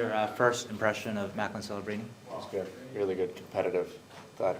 your first impression of Macklin Celebrini? It was good, really good, competitive. Thought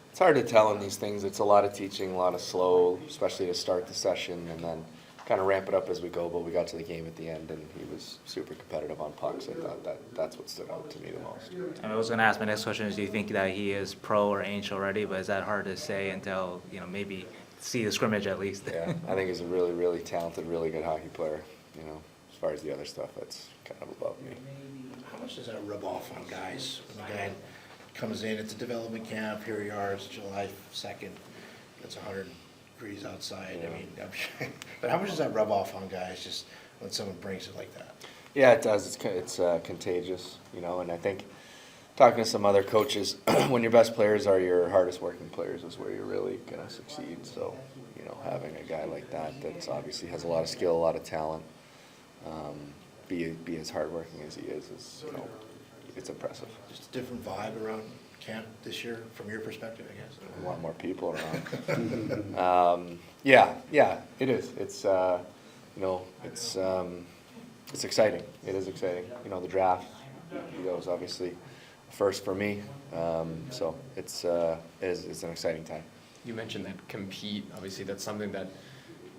it's hard to tell in these things. It's a lot of teaching, a lot of slow, especially to start the session, and then kind of ramp it up as we go. But we got to the game at the end, and he was super competitive on pucks. I thought that's what stood out to me the most. I was going to ask my next question is, do you think that he is pro or NHL ready? But is that hard to say until maybe see the scrimmage at least? Yeah, I think he's a really, really talented, really good hockey player. As far as the other stuff, that's kind of above me. How much does that rub off on guys when a guy comes in? It's a development camp. Here we are. It's July 2nd. It's 100 degrees outside. Yeah. I mean, I'm sure. But how much does that rub off on guys just when someone brings it like that? Yeah, it does. It's contagious, and I think talking to some other coaches, when your best players are your hardest working players is where you're really going to succeed. So, having a guy like that's obviously has a lot of skill, a lot of talent, be as hardworking as he is it's impressive. Just a different vibe around camp this year from your perspective, I guess. A lot more people around. Yeah, it is. It's it's exciting. It is exciting. The draft was obviously a first for me. So it's an exciting time. You mentioned that compete. Obviously, that's something that,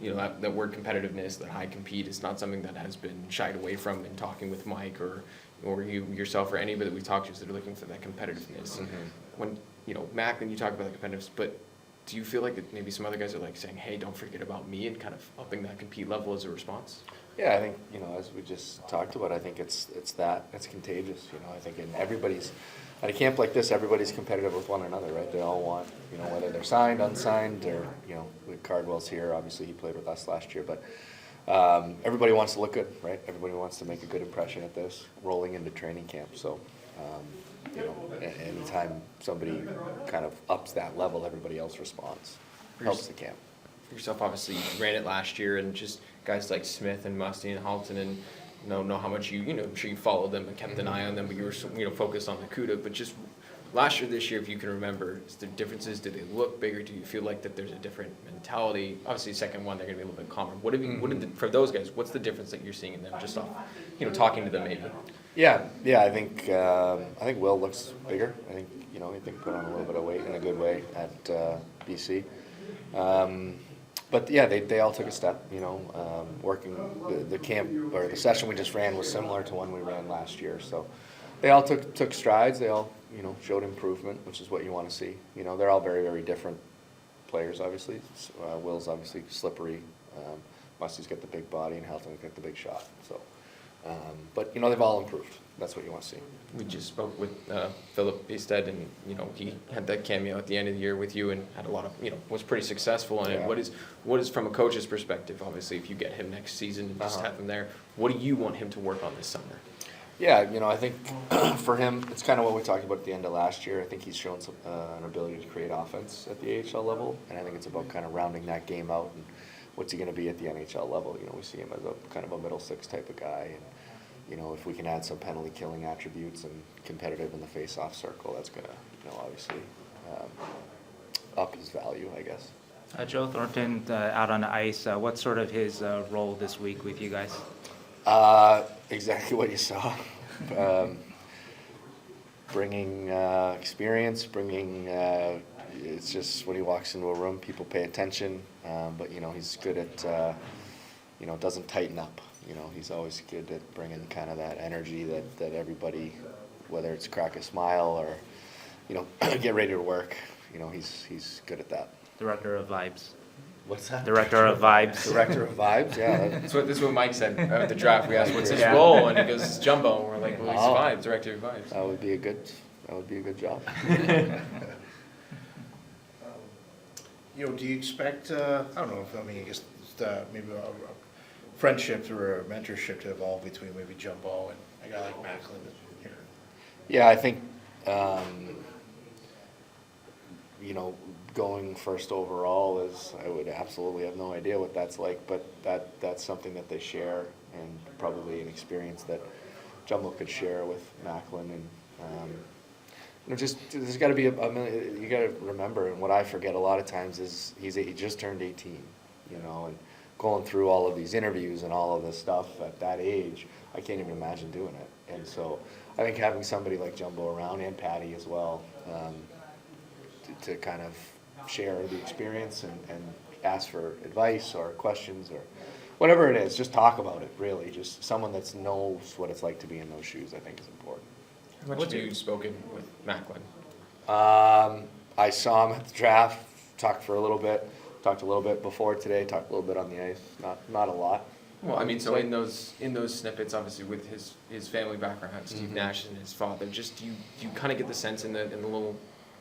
that word competitiveness, that high compete, is not something that has been shied away from in talking with Mike or you yourself or anybody that we talked to, that are looking for that competitiveness. Mm-hmm. When, Macklin, you talk about the competitiveness, but do you feel like that maybe some other guys are like saying, hey, don't forget about me, and kind of upping that compete level as a response? Yeah, I think, as we just talked about, I think it's contagious. I think at a camp like this, everybody's competitive with one another, right? They all want, whether they're signed, unsigned, or, with Cardwell's here, obviously he played with us last year, but everybody wants to look good, right? Everybody wants to make a good impression at this, rolling into training camp. So, anytime somebody kind of ups that level, everybody else responds. Helps the camp. For yourself, obviously, you ran it last year, and just guys like Smith and Musty and Halton, and know how much I'm sure you followed them and kept an eye on them, but you were focused on Barracuda. But just last year, this year, if you can remember, is there differences? Do they look bigger? Do you feel like that there's a different mentality? Obviously, second one, they're going to be a little bit calmer. For those guys, what's the difference that you're seeing in them, just off, talking to them maybe? Yeah. I think Will looks bigger. I think put on a little bit of weight in a good way at BC. But yeah, they all took a step. Working the camp or the session we just ran was similar to one we ran last year. So they all took strides. They all showed improvement, which is what you want to see. They're all very, very different players. Obviously, Will's obviously slippery. Musty's got the big body, and Halton's got the big shot. So, but they've all improved. That's what you want to see. We just spoke with Philip Easted, and he had that cameo at the end of the year with you, and had a lot of was pretty successful. And Yeah. what is from a coach's perspective? Obviously, if you get him next season and just have him there, what do you want him to work on this summer? Yeah, I think for him, it's kind of what we talked about at the end of last year. I think he's shown an ability to create offense at the AHL level, and I think it's about kind of rounding that game out and what's he going to be at the NHL level. We see him as a kind of a middle six type of guy, and if we can add some penalty killing attributes and competitive in the face-off circle, that's going to obviously up his value, I guess. Joe Thornton out on the ice. What's sort of his role this week with you guys? Exactly what you saw. Bringing experience, it's just when he walks into a room, people pay attention, but he's good at, doesn't tighten up. He's always good at bringing kind of that energy that everybody, whether it's crack a smile or, get ready to work, he's good at that. Director of Vibes. What's that? Director of Vibes. Director of Vibes, yeah. This is what Mike said at the draft. We asked, what's his role? And he goes, it's Jumbo. And we're like, well, he's Vibes, Director of Vibes. That would be a good job. Do you expect, I don't know, I guess maybe a friendship or a mentorship to evolve between maybe Jumbo and a guy like Macklin here? Yeah, I think, going first overall I would absolutely have no idea what that's like, but that's something that they share, and probably an experience that Jumbo could share with Macklin. And there's got to be you got to remember, and what I forget a lot of times is he just turned 18, and going through all of these interviews and all of this stuff at that age, I can't even imagine doing it. And so I think having somebody like Jumbo around and Patty as well, to kind of share the experience and ask for advice or questions or whatever it is, just talk about it, really. Just someone that knows what it's like to be in those shoes, I think is important. How much have you spoken with Macklin? I saw him at the draft, talked a little bit before today, talked a little bit on the ice, not a lot. Well, I mean, so in those snippets, obviously with his family background, Steve Nash and his father, just you kind of get the sense in the little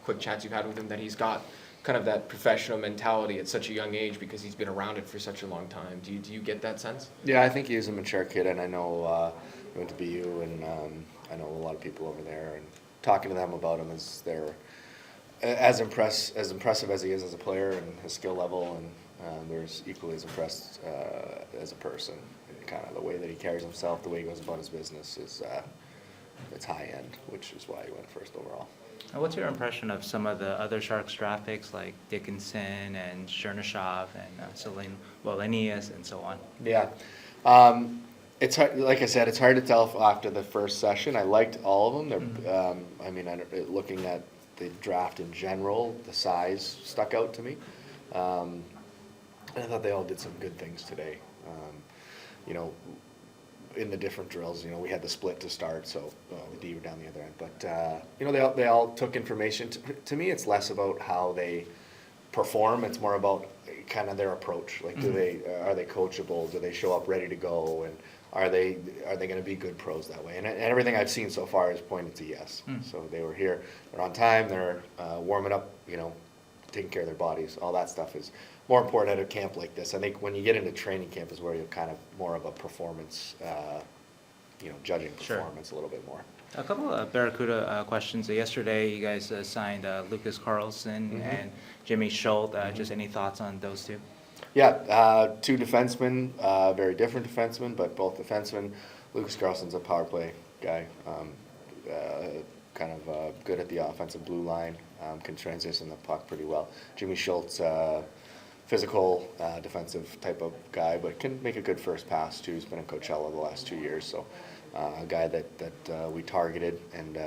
quick chats you've had with him that he's got kind of that professional mentality at such a young age because he's been around it for such a long time. Do you get that sense? Yeah, I think he's a mature kid, and I know he went to BU, and I know a lot of people over there, and talking to them about him is they're as impressive as he is as a player and his skill level, and they're equally as impressed as a person. And kind of the way that he carries himself, the way he goes about his business is it's high end, which is why he went first overall. What's your impression of some of the other Sharks draft picks like Dickinson and Chernyshov and Linnaeus and so on? Yeah. It's hard, like I said, it's hard to tell after the first session. I liked all of them. They're, looking at the draft in general, the size stuck out to me. And I thought they all did some good things today. In the different drills, we had the split to start, so the D were down the other end. But they all took information. To me, it's less about how they perform. It's more about kind of their approach. Like, are they coachable? Do they show up ready to go? And are they going to be good pros that way? And everything I've seen so far has pointed to yes. So they were here. They're on time. They're warming up. Taking care of their bodies. All that stuff is more important at a camp like this. I think when you get into training camp is where you're kind of more of a performance, judging performance a little bit more. A couple of Barracuda questions. Yesterday, you guys signed Lucas Carlson and Jimmy Schultz. Just any thoughts on those two? Yeah, two defensemen, very different defensemen, but both defensemen. Lucas Carlson's a power play guy, kind of good at the offensive blue line, can transition the puck pretty well. Jimmy Schultz, physical, defensive type of guy, but can make a good first pass too. He's been in Coachella the last 2 years, so a guy that we targeted, and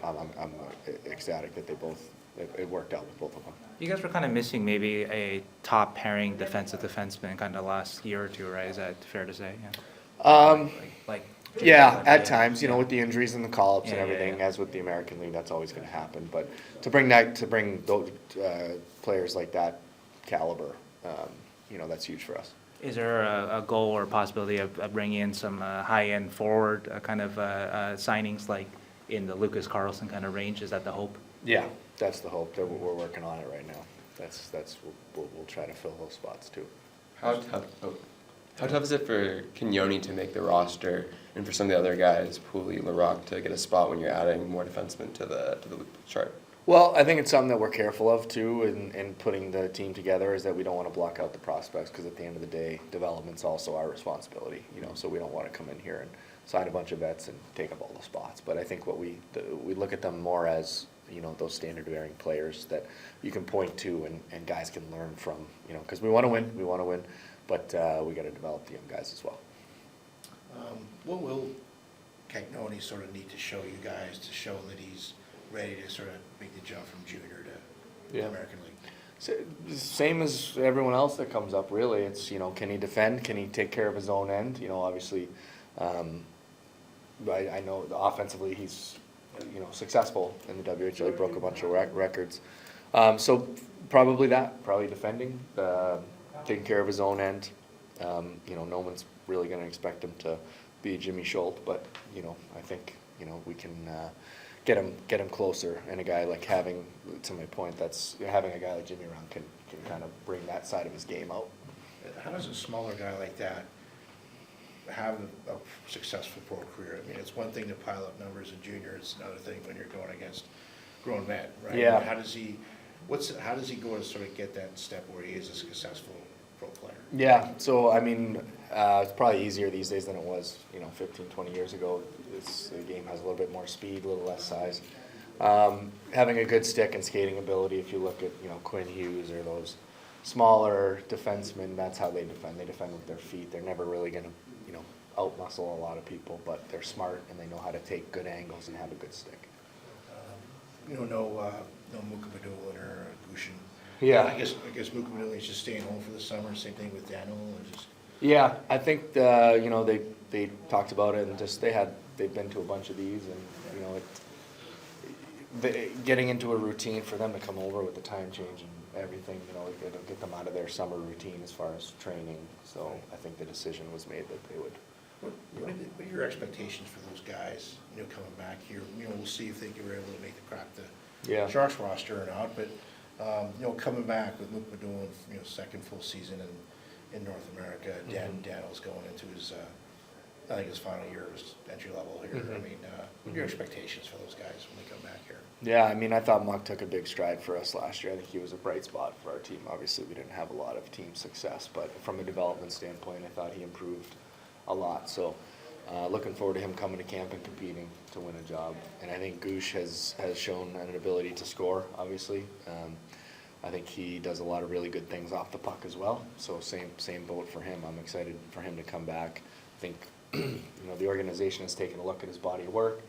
I'm ecstatic that it worked out with both of them. You guys were kind of missing maybe a top pairing defenseman kind of last year or two, right? Is that fair to say? Yeah. Yeah, at times, with the injuries and the call-ups and Yeah, everything, yeah. as with the American League, that's always going to happen. But to bring those players like that caliber, that's huge for us. Is there a goal or possibility of bringing in some high-end forward kind of signings like in the Lucas Carlson kind of range? Is that the hope? Yeah, that's the hope. We're working on it right now. We'll try to fill those spots too. How tough is it for Kenyoni to make the roster, and for some of the other guys, Pooley, Larocque, to get a spot when you're adding more defensemen to the chart? Well, I think it's something that we're careful of too in putting the team together, is that we don't want to block out the prospects, because at the end of the day, development's also our responsibility. So we don't want to come in here and sign a bunch of vets and take up all the spots. But I think we look at them more as those standard bearing players that you can point to and guys can learn from. Because we want to win, but we got to develop the young guys as well. What will Cagnoni sort of need to show you guys to show that he's ready to sort of make the jump from junior to the American League? So, same as everyone else that comes up, really. It's, can he defend? Can he take care of his own end? Obviously, I know offensively he's, successful in the WHL. He broke a bunch of records. So probably defending, taking care of his own end. No one's really going to expect him to be Jimmy Schultz, but I think we can get him closer. And a guy like having a guy like Jimmy around can kind of bring that side of his game out. How does a smaller guy like that have a successful pro career? I mean, it's one thing to pile up numbers in junior; it's another thing when you're going against grown men, right? Yeah. How does he go to sort of get that step where he is a successful pro player? Yeah, so it's probably easier these days than it was, 15, 20 years ago. The game has a little bit more speed, a little less size. Having a good stick and skating ability, if you look at, Quinn Hughes or those smaller defensemen, that's how they defend. They defend with their feet. They're never really going to, outmuscle a lot of people, but they're smart and they know how to take good angles and have a good stick. No Mukamadulin or Gushin. Yeah. I guess Mukamadulin is just staying home for the summer, same thing with Daniel, or just, Yeah, I think, they talked about it and just, they've been to a bunch of these and, getting into a routine for them to come over with the time change and everything, it'll get them out of their summer routine as far as training. So I think the decision was made that they would. what are your expectations for those guys, coming back here? We'll see if they were able to make the crack Yeah. the Sharks roster or not, but, coming back with Luke Madulin, second full season in North America, Daniel's going into his, I think his final year of his entry level here. I mean, what are your expectations for those guys when they come back here? Yeah, I mean, I thought Muck took a big stride for us last year. I think he was a bright spot for our team. Obviously, we didn't have a lot of team success, but from a development standpoint, I thought he improved a lot. So looking forward to him coming to camp and competing to win a job. And I think Goosh has shown an ability to score, obviously. I think he does a lot of really good things off the puck as well. So same boat for him. I'm excited for him to come back. I think the organization has taken a look at his body of work,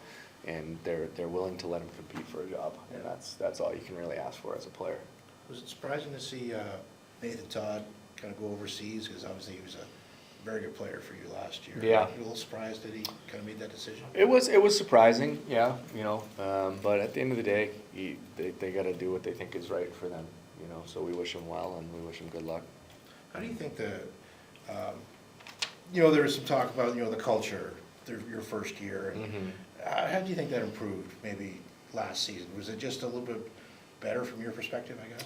and they're willing to let him compete for a job. And that's all you can really ask for as a player. Was it surprising to see Nathan Todd kind of go overseas? Because obviously he was a very good player for you last year. Yeah. You a little surprised that he kind of made that decision? It was surprising, yeah, but at the end of the day, they got to do what they think is right for them, so we wish him well and we wish him good luck. How do you think there was some talk about, the culture, your first year, and how do you think that improved maybe last season? Was it just a little bit better from your perspective, I guess?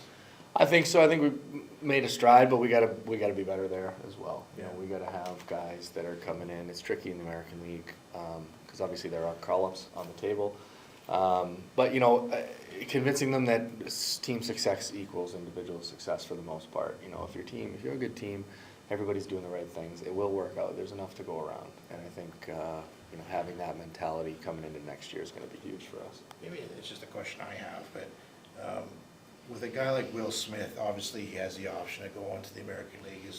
I think so. I think we made a stride, but we gotta be better there as well. We gotta have guys that are coming in. It's tricky in the American League because obviously there are call-ups on the table. But convincing them that team success equals individual success for the most part. If you're a good team, everybody's doing the right things. It will work out. There's enough to go around, and I think having that mentality coming into next year is going to be huge for us. Maybe it's just a question I have, but with a guy like Will Smith, obviously he has the option to go on to the American League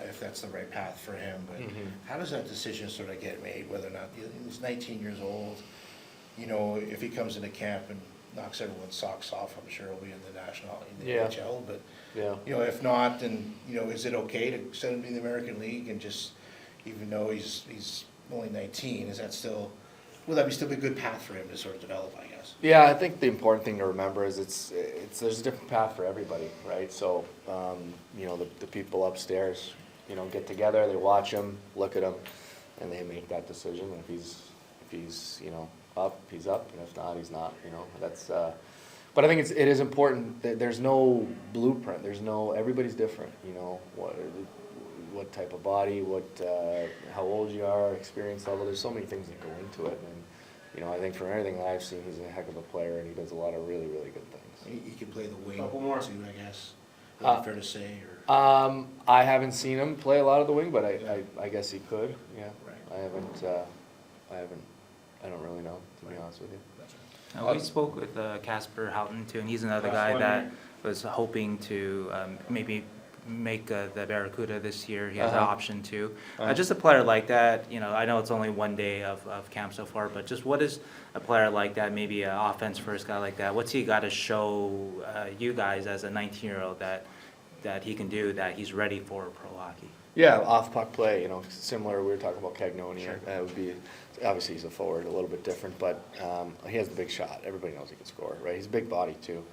if that's the right path for him. But how does that decision sort of get made, whether or not he's 19 years old? If he comes into camp and knocks everyone's socks off, I'm sure he'll be in the NHL. But if not, then is it okay to send him to the American League and just, even though he's only 19, will that still be a good path for him to sort of develop, I guess? Yeah, I think the important thing to remember is there's a different path for everybody, right? So the people upstairs get together, they watch him, look at him, and they make that decision. If he's up, he's up, and if not, he's not. That's. But I think it is important that there's no blueprint. Everybody's different. What type of body, how old you are, experience level. There's so many things that go into it, and I think from everything that I've seen, he's a heck of a player, and he does a lot of really, really good things. He can play the wing Couple more. too, I guess. Is that fair to say? Or? I haven't seen him play a lot of the wing, but I guess he could. Yeah. Right. I don't really know, to be honest with you. We spoke with Casper Houghton too, and he's another guy that was hoping to maybe make the Barracuda this year. He has an option too. Just a player like that, I know it's only one day of camp so far, but just what is a player like that, maybe an offense first guy like that, what's he got to show you guys as a 19-year-old that he can do, that he's ready for pro hockey? Yeah, off puck play, similar, we were talking about Cagnoni. Sure. That would be, obviously he's a forward, a little bit different, but he has the big shot. Everybody knows he can score, right? He's a big body too.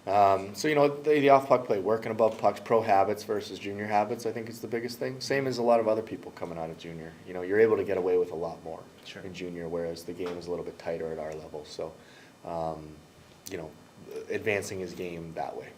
So, the off puck play, working above pucks, pro habits versus junior habits, I think is the biggest thing. Same as a lot of other people coming out of junior. You're able to get away with a lot more in junior, whereas the game is a little bit tighter at our level. So, advancing his game that way.